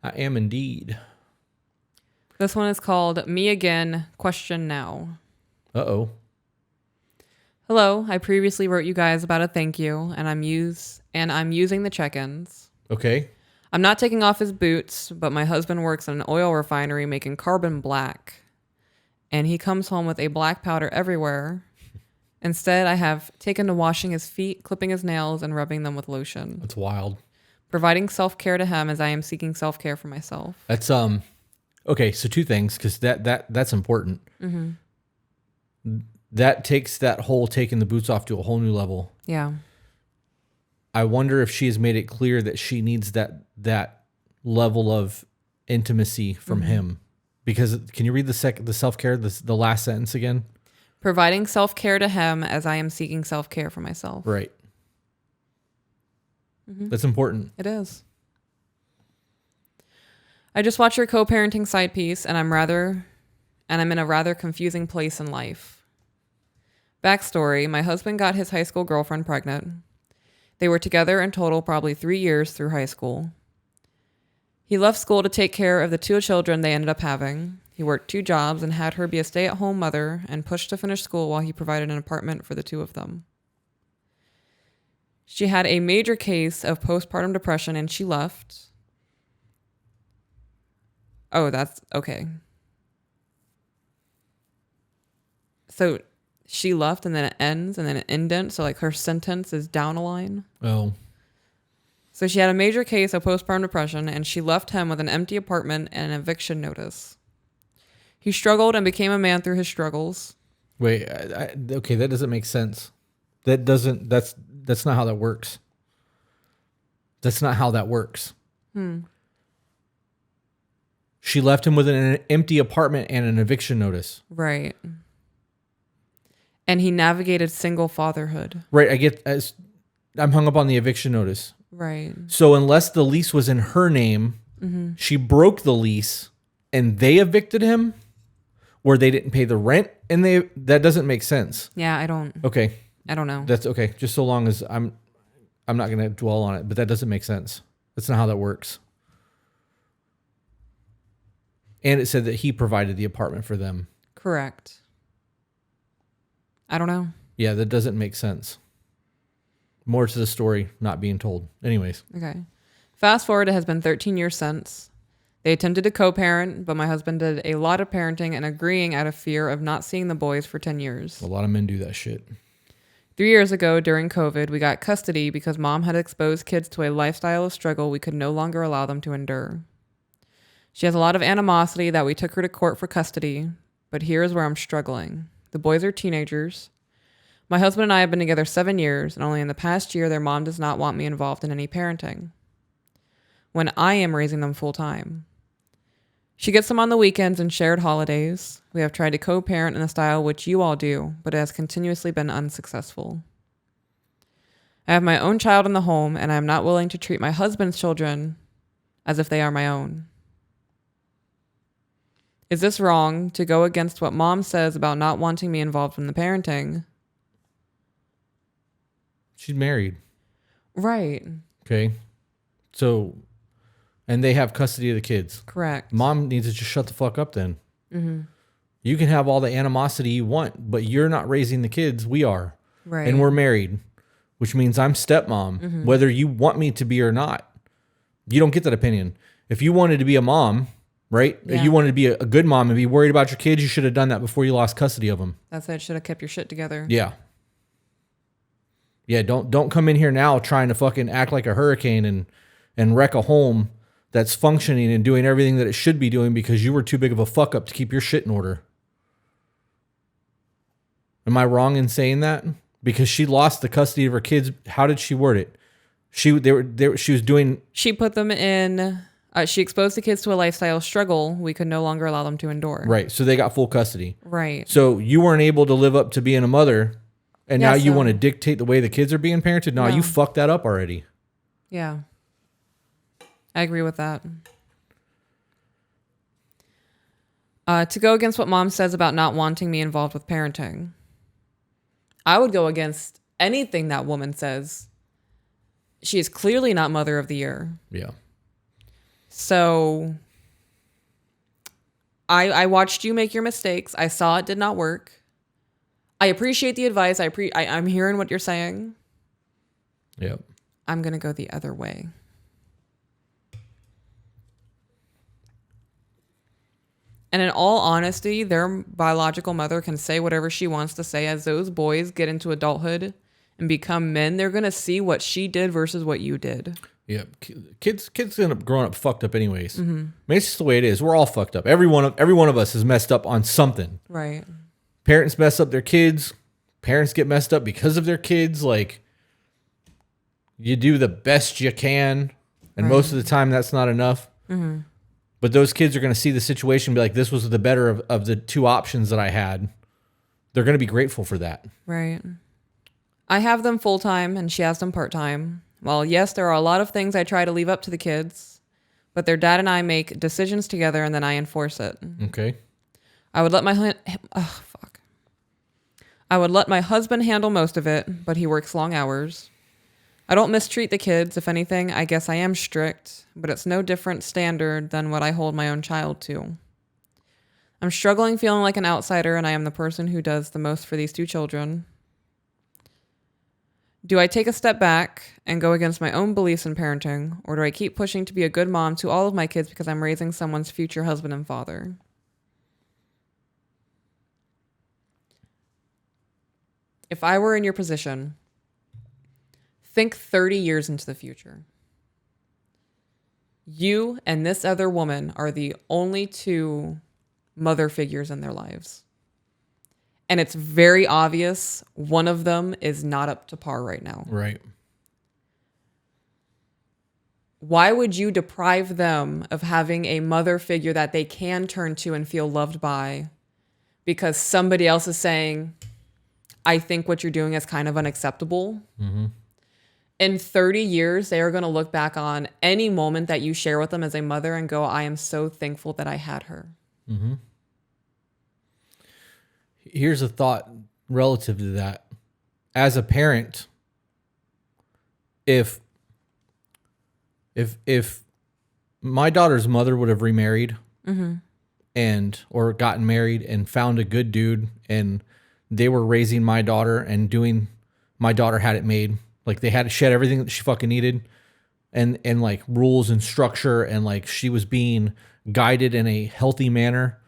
I am indeed. This one is called Me Again, Question Now. Uh-oh. Hello, I previously wrote you guys about a thank you, and I'm using the check-ins. Okay. I'm not taking off his boots, but my husband works in an oil refinery making carbon black, and he comes home with a black powder everywhere. Instead, I have taken to washing his feet, clipping his nails, and rubbing them with lotion. That's wild. Providing self-care to him as I am seeking self-care for myself. That's okay, so two things, because that's important. Mm-hmm. That takes that whole taking the boots off to a whole new level. Yeah. I wonder if she has made it clear that she needs that level of intimacy from him. Because can you read the self-care, the last sentence again? Providing self-care to him as I am seeking self-care for myself. Right. Mm-hmm. That's important. It is. I just watched your co-parenting side piece, and I'm in a rather confusing place in life. Backstory, my husband got his high school girlfriend pregnant. They were together in total probably 3 years through high school. He left school to take care of the 2 children they ended up having. He worked 2 jobs and had her be a stay-at-home mother and pushed to finish school while he provided an apartment for the 2 of them. She had a major case of postpartum depression and she left. Oh, that's okay. So she left and then it ends and then it indents. So like her sentence is down a line. Oh. So she had a major case of postpartum depression and she left him with an empty apartment and an eviction notice. He struggled and became a man through his struggles. Wait, okay, that doesn't make sense. That's not how that works. That's not how that works. She left him with an empty apartment and an eviction notice. Right. And he navigated single fatherhood. Right, I'm hung up on the eviction notice. Right. So unless the lease was in her name, she broke the lease and they evicted him, where they didn't pay the rent and that doesn't make sense. Yeah, I don't know. That's okay. Just so long as I'm not going to dwell on it, but that doesn't make sense. That's not how that works. And it said that he provided the apartment for them. Correct. I don't know. Yeah, that doesn't make sense. More to the story not being told. Anyways. Okay. Fast forward, it has been 13 years since. They attempted to co-parent, but my husband did a lot of parenting and agreeing out of fear of not seeing the boys for 10 years. A lot of men do that shit. 3 years ago, during COVID, we got custody because mom had exposed kids to a lifestyle of struggle we could no longer allow them to endure. She has a lot of animosity that we took her to court for custody, but here is where I'm struggling. The boys are teenagers. My husband and I have been together 7 years, and only in the past year their mom does not want me involved in any parenting, when I am raising them full time. She gets them on the weekends and shared holidays. We have tried to co-parent in the style which you all do, but it has continuously been unsuccessful. I have my own child in the home, and I am not willing to treat my husband's children as if they are my own. Is this wrong to go against what mom says about not wanting me involved in the parenting? She's married. Right. Okay. So, and they have custody of the kids. Correct. Mom needs to just shut the fuck up then. Mm-hmm. You can have all the animosity you want, but you're not raising the kids. We are. Right. And we're married, which means I'm stepmom, whether you want me to be or not. You don't get that opinion. If you wanted to be a mom, right? Yeah. If you wanted to be a good mom and be worried about your kids, you should have done that before you lost custody of them. That's it. Should have kept your shit together. Yeah. Yeah, don't come in here now trying to fucking act like a hurricane and wreck a home that's functioning and doing everything that it should be doing because you were too big of a fuck up to keep your shit in order. Am I wrong in saying that? Because she lost the custody of her kids. How did she word it? She was doing. She put them in. She exposed the kids to a lifestyle struggle we could no longer allow them to endure. Right. So they got full custody. Right. So you weren't able to live up to being a mother, and Yeah, now you so- want to dictate the way the kids are being parented? No, No. you fucked that up already. Yeah. I agree with that. To go against what mom says about not wanting me involved with parenting. I would go against anything that woman says. She is clearly not mother of the year. Yeah. So I watched you make your mistakes. I saw it did not work. I appreciate the advice. I'm hearing what you're saying. Yep. I'm going to go the other way. And in all honesty, their biological mother can say whatever she wants to say. As those boys get into adulthood and become men, they're going to see what she did versus what you did. Yeah, kids end up growing up fucked up anyways. Mm-hmm. I mean, it's just the way it is. We're all fucked up. Every one of us is messed up on something. Right. Parents mess up their kids. Parents get messed up because of their kids. Like, you do the best you can, and most of the time that's not enough. Mm-hmm. But those kids are going to see the situation and be like, this was the better of the two options that I had. They're going to be grateful for that. Right. I have them full-time and she has them part-time. Well, yes, there are a lot of things I try to leave up to the kids, but their dad and I make decisions together and then I enforce it. Okay. I would let my husband handle most of it, but he works long hours. I don't mistreat the kids. If anything, I guess I am strict, but it's no different standard than what I hold my own child to. I'm struggling feeling like an outsider, and I am the person who does the most for these two children. Do I take a step back and go against my own beliefs in parenting, or do I keep pushing to be a good mom to all of my kids because I'm raising someone's future husband and father? If I were in your position, think 30 years into the future. You and this other woman are the only two mother figures in their lives. And it's very obvious one of them is not up to par right now. Right. Why would you deprive them of having a mother figure that they can turn to and feel loved by because somebody else is saying, I think what you're doing is kind of unacceptable? Mm-hmm. In 30 years, they are going to look back on any moment that you share with them as a mother and go, I am so thankful that I had her. Mm-hmm. Here's a thought relative to that. As a parent, if my daughter's mother would have remarried or gotten married and found a good dude and they were raising my daughter and doing, my daughter had it made. Like they had everything that she fucking needed and like rules and structure and like she was being guided in a healthy manner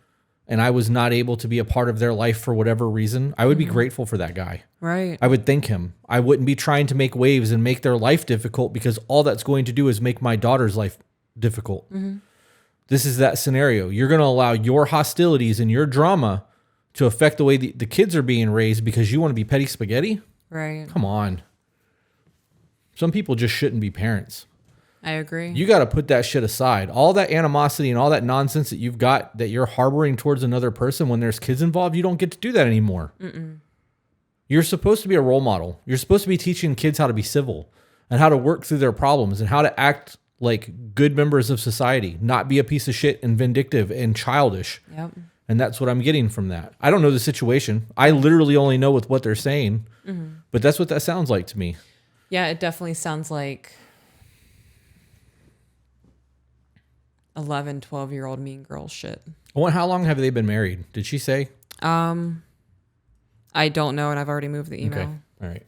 and I was not able to be a part of their life for whatever reason, I would be grateful for that guy. Right. I would thank him. I wouldn't be trying to make waves and make their life difficult because all that's going to do is make my daughter's life difficult. Mm-hmm. This is that scenario. You're going to allow your hostilities and your drama to affect the way the kids are being raised because you want to be petty spaghetti? Right. Come on. Some people just shouldn't be parents. I agree. You got to put that shit aside. All that animosity and all that nonsense that you've got that you're harboring towards another person when there's kids involved, you don't get to do that anymore. Mm-mm. You're supposed to be a role model. You're supposed to be teaching kids how to be civil and how to work through their problems and how to act like good members of society, not be a piece of shit and vindictive and childish. Yep. And that's what I'm getting from that. I don't know the situation. I literally only know with what they're saying, but that's what that sounds like to me. Yeah, it definitely sounds like 11, 12-year-old mean girl shit. How long have they been married? Did she say? I don't know, and I've already moved the email. Okay. All right.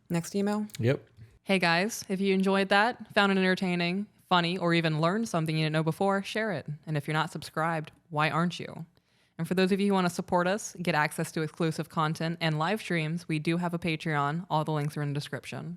Next email? Yep. Hey guys, if you enjoyed that, found it entertaining, funny, or even learned something you didn't know before, share it. And if you're not subscribed, why aren't you? And for those of you who want to support us, get access to exclusive content and live streams, we do have a Patreon. All the links are in the description.